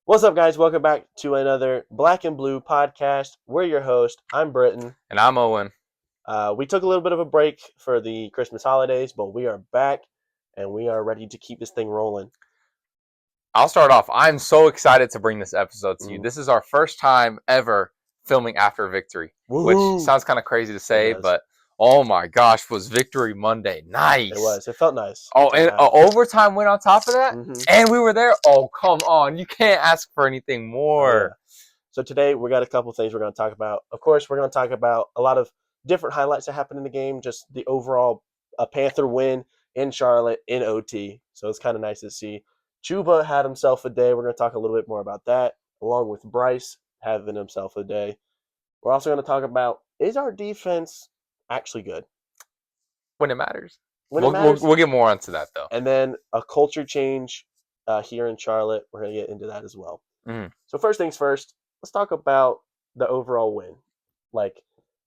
What's up, guys? Welcome back to another Black and Blue podcast. We're your host. I'm Britton. And I'm Owen. We took a little bit of a break for the Christmas holidays, but we are back and we are ready to keep this thing rolling. I'll start off. I'm so excited to bring this episode to you. This is our first time ever filming after victory, Woo-hoo! Which sounds kind of crazy to say, but oh my gosh, was Victory Monday nice. It was. It felt nice. Oh, and an overtime win on top of that, and we were there. Oh, come on. You can't ask for anything more. Yeah. So today we got a couple things we're going to talk about. Of course, we're going to talk about a lot of different highlights that happened in the game, just the overall Panther win in Charlotte in OT. So it's kind of nice to see. Chubba had himself a day. We're going to talk a little bit more about that, along with Bryce having himself a day. We're also going to talk about, is our defense actually good? When it matters. We'll get more onto that, though. And then a culture change here in Charlotte. We're going to get into that as well. Mm-hmm. So first things first, let's talk about the overall win. Like,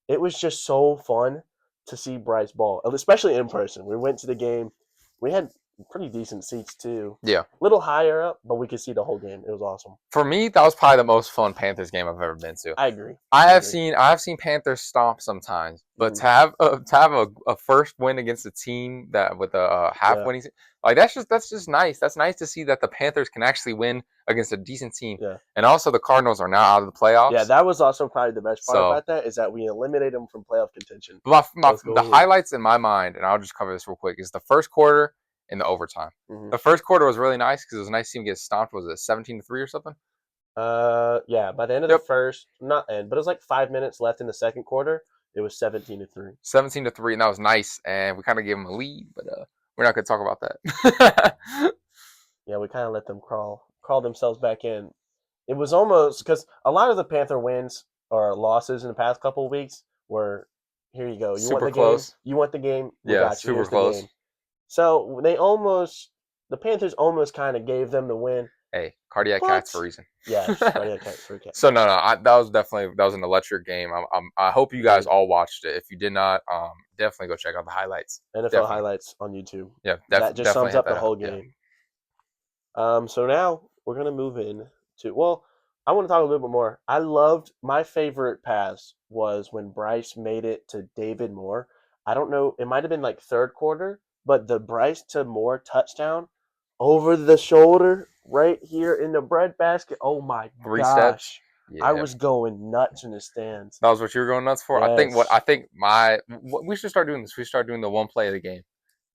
it was just so fun to see Bryce ball, especially in person. We went to the game. We had pretty decent seats, too. Yeah. A little higher up, but we could see the whole game. It was awesome. For me, that was probably the most fun Panthers game I've ever been to. I agree. I have seen Panthers stomp sometimes, but to have a first win against a team that with a half winning, like that's just nice. That's nice to see that the Panthers can actually win against a decent team. Yeah. And also the Cardinals are now out of the playoffs. Yeah, that was also probably the best part about that is that we eliminated them from playoff contention. The highlights in my mind, and I'll just cover this real quick, is the first quarter and the overtime. The first quarter was really nice because it was nice to see him get stomped. Was it 17-3 or something? Yeah. By the end of the first, not end, but it was like 5 minutes left in the second quarter. It was 17-3. 17-3, and that was nice. And we kind of gave them a lead, but we're not going to talk about that. Yeah, we kind of let them crawl themselves back in. It was almost because a lot of the Panther wins or losses in the past couple of weeks were, here you go. You super want the close. Game? You want the game? We yeah, got you. super Here's close. The game. So the Panthers almost kind of gave them the win. Hey, cardiac cats for a reason. Yeah, cardiac cats for a cat. So no, that was an electric game. I hope you guys all watched it. If you did not, definitely go check out the highlights. NFL highlights on YouTube. Yeah, that just sums up the whole game. Yeah. So now we're gonna move in to. Well, I want to talk a little bit more. I loved my favorite pass was when Bryce made it to David Moore. I don't know. It might have been like third quarter, but the Bryce to Moore touchdown over the shoulder right here in the bread basket. Oh my gosh. 3 steps. Yeah. I was going nuts in the stands. That was what you were going nuts for? Yes. We should start doing this. We start doing the one play of the game.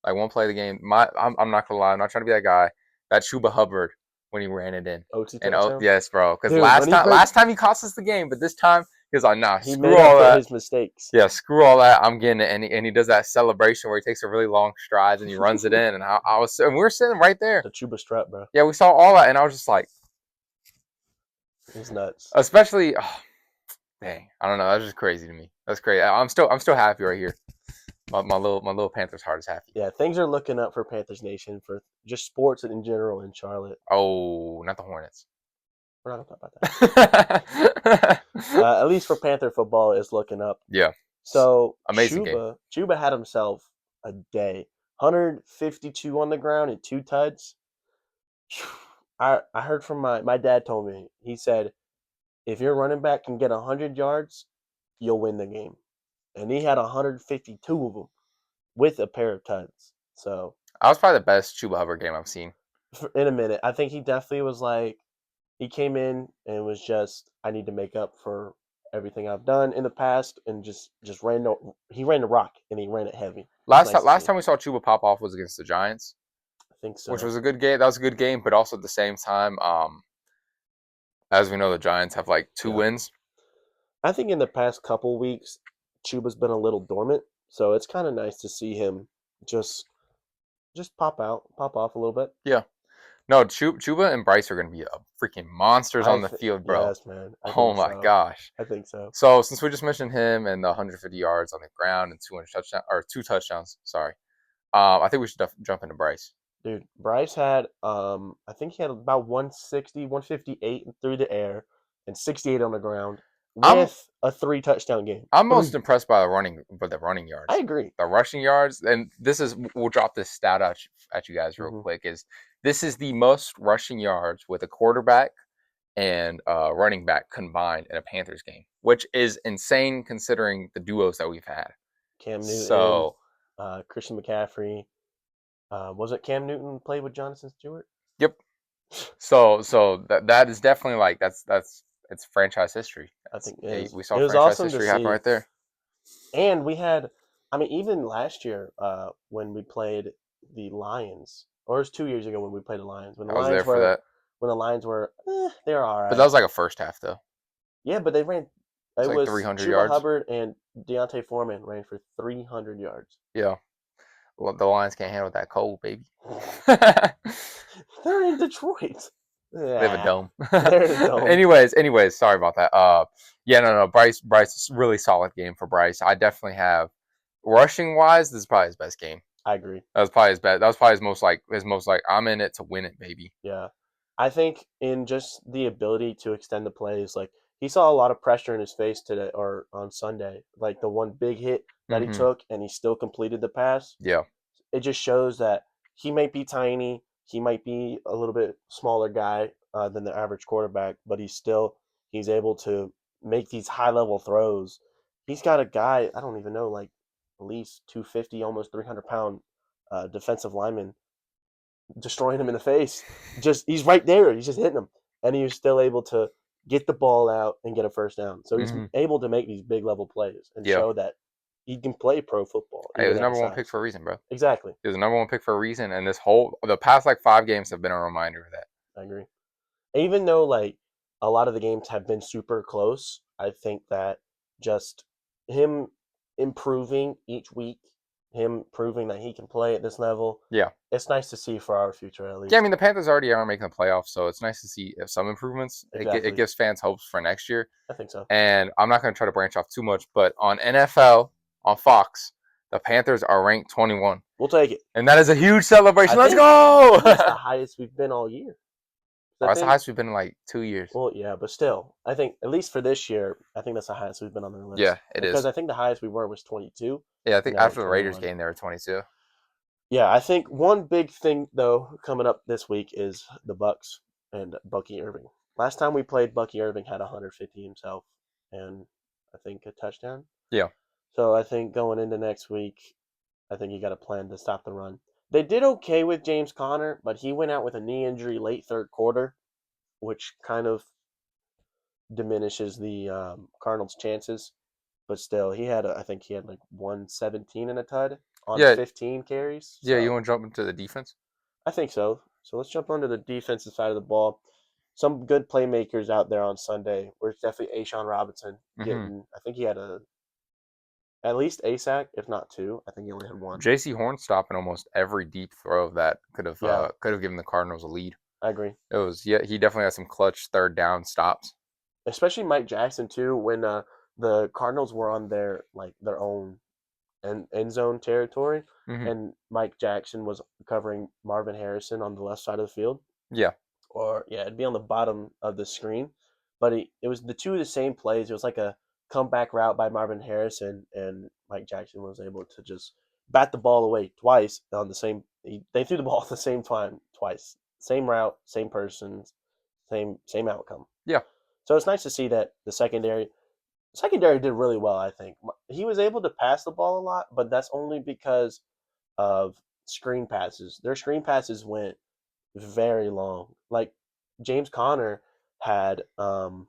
Like one play of the game. I'm not gonna lie, I'm not trying to be that guy. That Chubba Hubbard when he ran it in. OT touchdown? Yes, bro. Because last time he cost us the game, but this time he was like, nah, screw all that. His mistakes. Yeah, screw all that. I'm getting it. And he does that celebration where he takes a really long strides and he runs it in. And we were sitting right there. The Chubba strut, bro. Yeah, we saw all that, and I was just like, he's nuts. Especially, dang, I don't know. That's just crazy to me. That's crazy. I'm still happy right here. My little Panthers heart is happy. Yeah, things are looking up for Panthers Nation for just sports in general in Charlotte. Oh, not the Hornets. We're not going to talk about that. At least for Panther football, it's looking up. Yeah. So amazing game. Chubba had himself a day. 152 on the ground and 2 tuds. I heard from my dad told me. He said, if your running back can get 100 yards, you'll win the game. And he had 152 of them with a pair of tuds. So that was probably the best Chubba Hubbard game I've seen. In a minute. I think he definitely was like, he came in and was just, I need to make up for everything I've done in the past, and just ran the rock, and he ran it heavy. Last time we saw Chubba pop off was against the Giants. I think so. Which was a good game. That was a good game, but also at the same time, as we know, the Giants have like 2 wins. I think in the past couple weeks, Chubba's been a little dormant, so it's kind of nice to see him just pop off a little bit. Yeah. No, Chubba and Bryce are going to be freaking monsters on the field, bro. Yes, man. Oh my gosh. I think so. So since we just mentioned him and the 150 yards on the ground and 2 touchdowns, sorry. I think we should jump into Bryce. Dude, Bryce had I think he had about 160, 158 through the air and 68 on the ground with a 3 touchdown game. I'm most impressed by the running yards. I agree. The rushing yards, and we'll drop this stat at you guys real quick, is this is the most rushing yards with a quarterback and running back combined in a Panthers game, which is insane considering the duos that we've had. Cam Newton, So, Christian McCaffrey. Was it Cam Newton played with Jonathan Stewart? yep. So that is definitely like that's it's franchise history. I think it is. We It saw was franchise awesome to history happen see. right there. And we had, I mean, even last year when we played the Lions, or it was 2 years ago when we played the Lions. I was there for that, When the Lions were, they were all but that right. was like a first half though. Yeah, but they ran. It's It like was 300 Chuba yards. Hubbard and Deontay Foreman ran for 300 yards. Yeah, well, the Lions can't handle that cold, baby. They're in Detroit. They have a Yeah, dome. they're in a dome. anyways, sorry about that. Yeah, no. Bryce, really solid game for Bryce. I definitely have rushing wise. This is probably his best game. I agree. That was probably his best. That was probably his most like I'm in it to win it, baby. Yeah. I think in just the ability to extend the plays, like he saw a lot of pressure in his face today or on Sunday. Like the one big hit that he Mm-hmm. took and he still completed the pass. Yeah. It just shows that he might be tiny, he might be a little bit smaller guy than the average quarterback, but he's able to make these high level throws. He's got a guy, I don't even know, like at least 250, almost 300 pound defensive lineman destroying him in the face. Just he's right there. He's just hitting him, and he was still able to get the ball out and get a first down. So he's Mm-hmm. able to make these big level plays and Yeah. show that he can play pro football. Hey, it was Even at number his one size. pick for a reason, bro. Exactly. It was the number one pick for a reason, and the past like 5 games have been a reminder of that. I agree. Even though like a lot of the games have been super close, I think that just him improving each week, him proving that he can play at this level. Yeah. It's nice to see for our future at least. Yeah, I mean the Panthers already are making the playoffs, so it's nice to see some improvements. Exactly. It gives fans hopes for next year. I think so. And I'm not going to try to branch off too much, but on NFL on Fox, the Panthers are ranked 21. We'll take it. And that is a huge celebration. Let's go! That's the highest we've been all year. That's the highest we've been in like 2 years. Well, yeah, but still, I think at least for this year, I think that's the highest we've been on the list. Yeah, it is. Because I think the highest we were was 22. Yeah, I think after the Raiders game, they were 22. Yeah, I think one big thing though coming up this week is the Bucks and Bucky Irving. Last time we played, Bucky Irving had 150 himself, and I think a touchdown. Yeah. So I think going into next week, I think you got a plan to stop the run. They did okay with James Conner, but he went out with a knee injury late third quarter, which kind of diminishes the Cardinals' chances. But still, I think he had like 117 and a tud on 15 carries. So. Yeah, you want to jump into the defense? I think so. So let's jump onto the defensive side of the ball. Some good playmakers out there on Sunday. Were definitely Ashawn Robinson getting. I think he had at least a sack, if not two. I think he only had one. J.C. Horn stopping almost every deep throw that could have given the Cardinals a lead. I agree. He definitely had some clutch third down stops. Especially Mike Jackson too. When the Cardinals were on their own end zone territory, and Mike Jackson was covering Marvin Harrison on the left side of the field. Yeah. It'd be on the bottom of the screen, but it was the two of the same plays. It was like a comeback route by Marvin Harrison, and Mike Jackson was able to just bat the ball away twice on the same. They threw the ball at the same time twice, same route, same person, same outcome. Yeah. So it's nice to see that the secondary did really well. I think he was able to pass the ball a lot, but that's only because of screen passes. Their screen passes went very long. Like James Conner had 4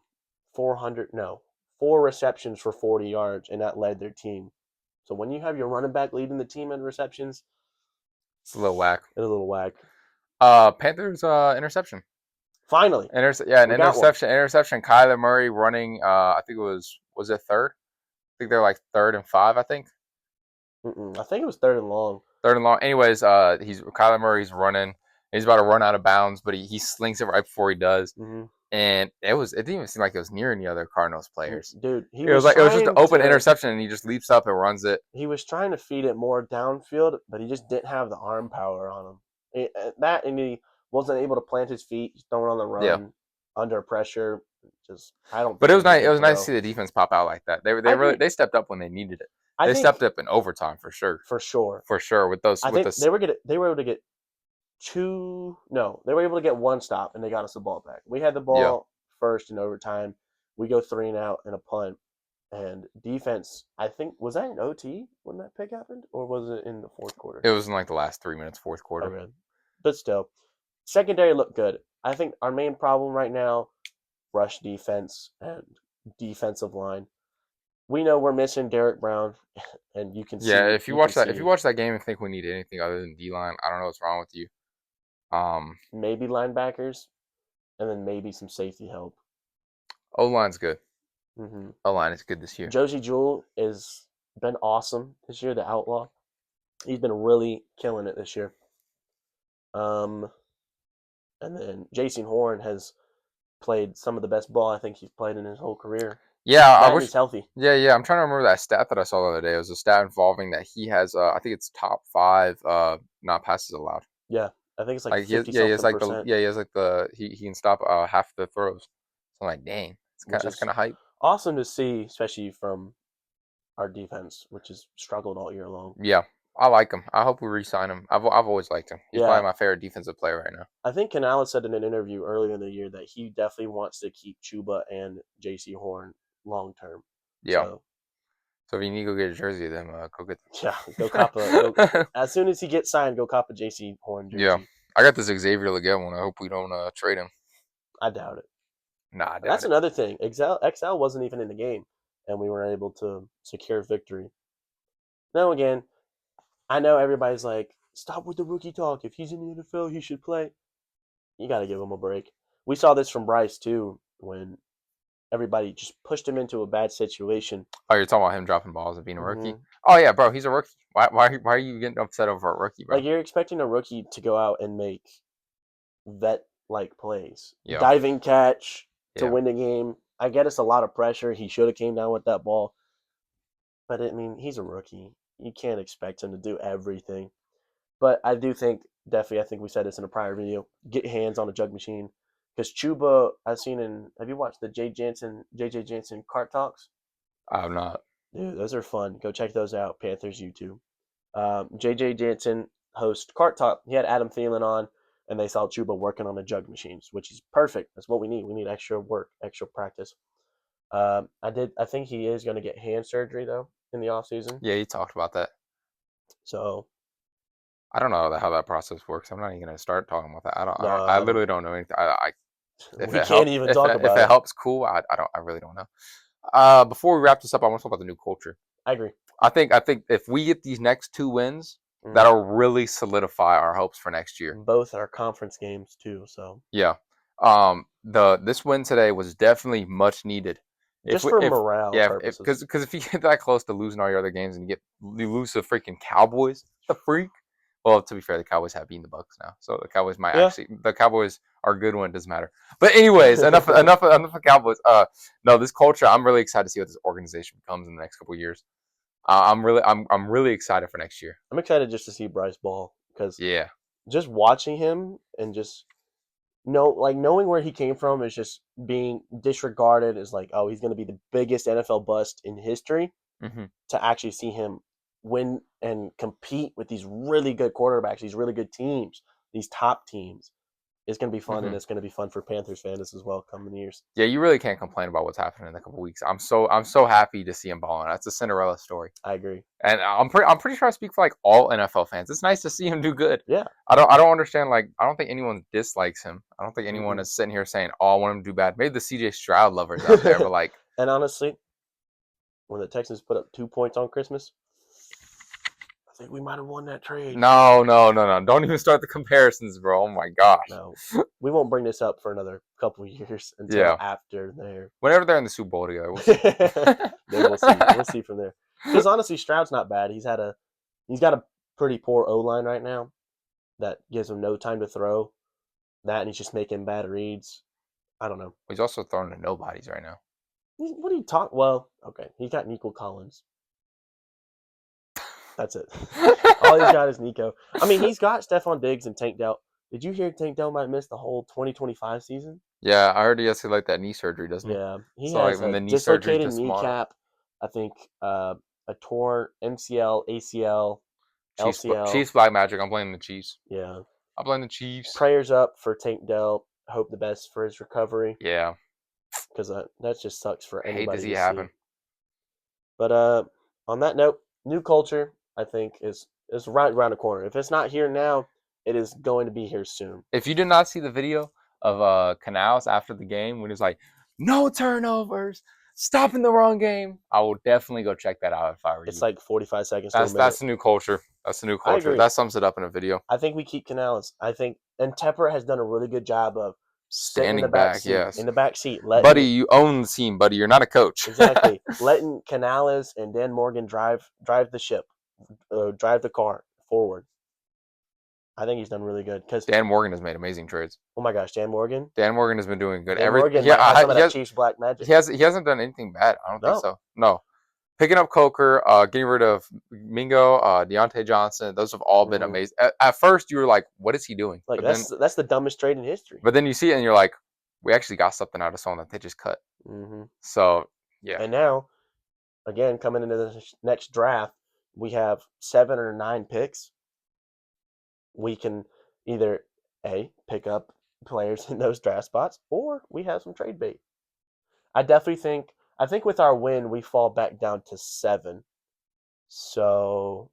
receptions for 40 yards, and that led their team. So when you have your running back leading the team in receptions, it's a little whack. Panthers interception. Finally. An interception. Interception. Kyler Murray running, I think it was it third? I think they're like 3rd and 5, I think. I think it was 3rd and long. 3rd and long. Anyways, Kyler Murr's running. He's about to run out of bounds, but he slings it right before he does. Mm-hmm. And it didn't even seem like it was near any other Cardinals players. Dude, it was just an open interception, and he just leaps up and runs it. He was trying to feed it more downfield, but he just didn't have the arm power on him. And he wasn't able to plant his feet. He's throwing on the run under pressure. But it was nice. It was nice to see the defense pop out like that. They stepped up when they needed it. They stepped up in overtime for sure. For sure. With those. They were able to get 1 stop, and they got us the ball back. We had the ball first in overtime. We go 3-and-out and a punt. And defense, I think, was that in OT when that pick happened? Or was it in the fourth quarter? It was in like the last 3 minutes, fourth quarter. Okay. But still, secondary looked good. I think our main problem right now, rush defense and defensive line. We know we're missing Derek Brown, and you can see. Yeah, if you watch that game and think we need anything other than D line, I don't know what's wrong with you. Maybe linebackers, and then maybe some safety help. O line's good. Mm-hmm. O line is good this year. Josie Jewell has been awesome this year. The Outlaw, he's been really killing it this year. And then Jason Horn has played some of the best ball I think he's played in his whole career. Yeah, I wish he's healthy. Yeah. I'm trying to remember that stat that I saw the other day. It was a stat involving that he has. I think it's top 5 not passes allowed. Yeah, I think it's like 50 he has like percent. he has like he can stop half the throws. So I'm like, dang, that's kind of hype. Awesome to see, especially from our defense, which has struggled all year long. Yeah, I like him. I hope we re-sign him. I've always liked him. He's probably my favorite defensive player right now. I think Canales said in an interview earlier in the year that he definitely wants to keep Chubba and J.C. Horn long term. Yeah. So if you need to go get a jersey, then go get them. Yeah, go cop a. As soon as he gets signed, go cop a J.C. Horn jersey. Yeah, I got this Xavier Leggett one. I hope we don't trade him. I doubt it. Nah, I doubt That's another thing. XL wasn't even in the game, and we were able to secure victory. Now again, I know everybody's like, stop with the rookie talk. If he's in the NFL, he should play. You got to give him a break. We saw this from Bryce, too, when everybody just pushed him into a bad situation. Oh, you're talking about him dropping balls and being a rookie? Oh, yeah, bro, he's a rookie. Why are you getting upset over a rookie, bro? Like, you're expecting a rookie to go out and make vet-like plays. Yeah. Diving catch to win the game. I get it's a lot of pressure. He should have came down with that ball. But, I mean, he's a rookie. You can't expect him to do everything. But I do think, definitely, I think we said this in a prior video, get hands on a jug machine. Because Chubba, I've seen have you watched the JJ Jansen Cart Talks? I have not. Dude, those are fun. Go check those out, Panthers YouTube. JJ Jansen host Cart Talk. He had Adam Thielen on, and they saw Chubba working on the jug machines, which is perfect. That's what we need. We need extra work, extra practice. I think he is going to get hand surgery, though, in the offseason. Yeah, he talked about that. So I don't know how that process works. I'm not even going to start talking about that. I literally don't know anything. If we can't even talk about it. If it helps, cool. I really don't know. Before we wrap this up, I want to talk about the new culture. I agree. I think if we get these next 2 wins, that'll really solidify our hopes for next year. Both our conference games too. So yeah, this win today was definitely much needed. Just for morale purposes. Because if you get that close to losing all your other games and you lose to the freaking Cowboys, the freak. Well, to be fair, the Cowboys have beaten the Bucks now, so the Cowboys might the Cowboys are good when it doesn't matter. But anyways, enough of Cowboys. No, this culture, I'm really excited to see what this organization becomes in the next couple of years. I'm really excited for next year. I'm excited just to see Bryce ball because just watching him and just knowing where he came from is just being disregarded as like, oh, he's going to be the biggest NFL bust in history. Mm-hmm. To actually see him win and compete with these really good quarterbacks, these really good teams, these top teams, it's going to be fun, and it's going to be fun for Panthers fans as well coming years. Yeah, you really can't complain about what's happening in a couple weeks. I'm so happy to see him balling. That's a Cinderella story. I agree, and I'm pretty sure I speak for like all NFL fans. It's nice to see him do good. Yeah, I don't understand. Like, I don't think anyone dislikes him. I don't think anyone is sitting here saying, "Oh, I want him to do bad." Maybe the CJ Stroud lovers out there, but like, and honestly, when the Texans put up 2 points on Christmas, I think we might have won that trade. No. Don't even start the comparisons, bro. Oh my gosh. No. We won't bring this up for another couple of years until after there. Whenever they're in the Super Bowl together, we'll see. Then we'll see. We'll see from there. Because honestly, Stroud's not bad. He's got a pretty poor O-line right now that gives him no time to throw. That, and he's just making bad reads. I don't know. He's also throwing to nobodies right now. What are you talking? Well, okay. He's got Nico Collins. That's it. All he's got is Nico. I mean, he's got Stephon Diggs and Tank Dell. Did you hear Tank Dell might miss the whole 2025 season? Yeah, I heard he has to like that knee surgery, doesn't he? Yeah, he has a dislocated kneecap. I think a torn MCL, ACL, LCL. Chiefs black magic. I'm blaming the Chiefs. Yeah, I blame the Chiefs. Prayers up for Tank Dell. Hope the best for his recovery. Yeah. because that just sucks for I hate to anybody see to it see. happen. But on that note, new culture I think is right around the corner. If it's not here now, it is going to be here soon. If you did not see the video of Canals after the game when he was like, "No turnovers, stop in the wrong game," I will definitely go check that out if I were you. It's like 45 seconds to a minute. That's the new culture. That's the new I culture. agree. That sums it up in a video. I think we keep Canales. And Tepper has done a really good job of sitting in the Standing back back, seat. yes. In the back seat, Buddy, you own the team, buddy. You're not a coach. exactly letting Canales and Dan Morgan drive the ship, drive the car forward. I think he's done really good because Dan Morgan has made amazing trades. oh my gosh, Dan Morgan. Dan Morgan has been doing good. Dan Morgan might have some of that Chiefs black magic. He hasn't done anything bad. I don't think so. No. Picking up Coker, getting rid of Mingo, Deontay Johnson, those have all been amazing. At first, you were like, "What is he doing?" Like that's the dumbest trade in history. But then you see it, and you're like, "We actually got something out of someone that they just cut." Mm-hmm. So yeah. And now, again, coming into the next draft, we have 7 or 9 picks. We can either pick up players in those draft spots, or we have some trade bait. I think with our win, we fall back down to 7. So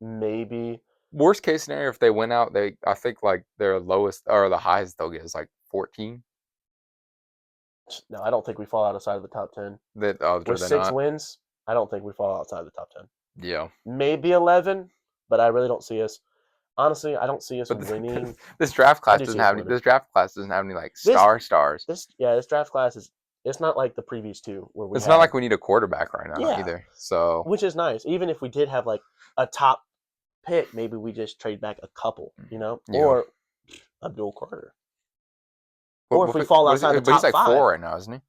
maybe Worst case scenario, if they win out, I think like their lowest or the highest they'll get is like 14. no, I don't think we fall outside of the top 10. With 6 not. wins, I don't think we fall outside the top 10. Yeah. Maybe 11, but I really don't see us. Honestly, I don't see us winning. This draft class doesn't have any like stars. This draft class it's not like the previous two where it's not like we need a quarterback right now either. So which is nice. Even if we did have like a top pick, maybe we just trade back a couple, or Abdul Carter. Or if we fall outside the top 5. But he's like 4 right now, isn't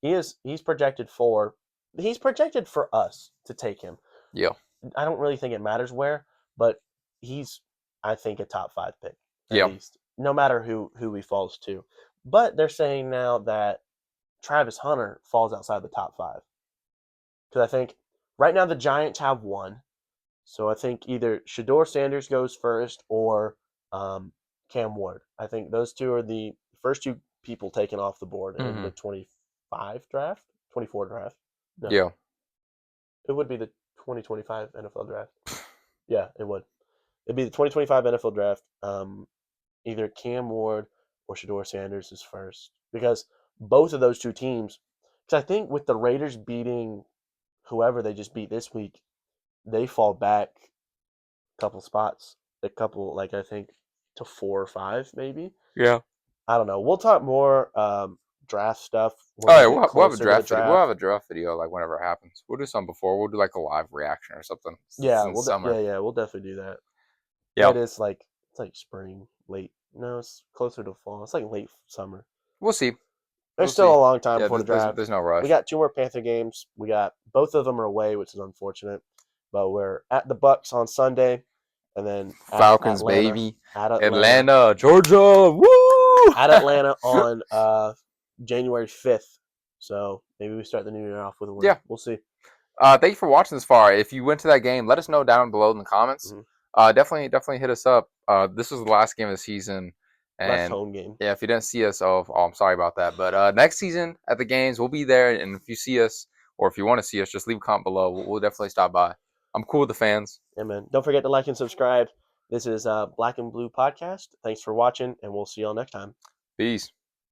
he? He's projected 4. He's projected for us to take him. Yeah. I don't really think it matters where, but he's, I think, a top 5 pick at least, no matter who he falls to. But they're saying now that Travis Hunter falls outside the top 5 because I think right now the Giants have 1, so I think either Shedeur Sanders goes first or Cam Ward. I think those two are the first 2 people taken off the board in the 24 draft. No. Yeah, it would be the 2025 NFL draft. Yeah, it would. It'd be the 2025 NFL draft. Either Cam Ward or Shedeur Sanders is first because both of those 2 teams. Because I think with the Raiders beating whoever they just beat this week, they fall back a couple spots, I think to 4 or 5 maybe. Yeah. I don't know. We'll talk more draft stuff. We'll have a draft video. We'll have a draft video like whenever it happens. We'll do some before. We'll do like a live reaction or something. Yeah, we'll definitely do that. Yeah, it's like spring, late. No, it's closer to fall. It's like late summer. We'll see. There's still a long time before the draft. There's no rush. We got 2 more Panther games. We got both of them are away, which is unfortunate. But we're at the Bucks on Sunday, and then Falcons, Atlanta, baby. At Atlanta, Georgia, woo! At Atlanta on January 5th. So maybe we start the new year off with a win. Yeah, we'll see. Thank you for watching this far. If you went to that game, let us know down below in the comments. Definitely hit us up. This was the last game of the season. And last home game. Yeah, if you didn't see us, I'm sorry about that. But next season at the games, we'll be there. And if you see us, or if you want to see us, just leave a comment below. We'll definitely stop by. I'm cool with the fans. Yeah, man. Don't forget to like and subscribe. This is Black and Blue Podcast. Thanks for watching, and we'll see y'all next time. Peace.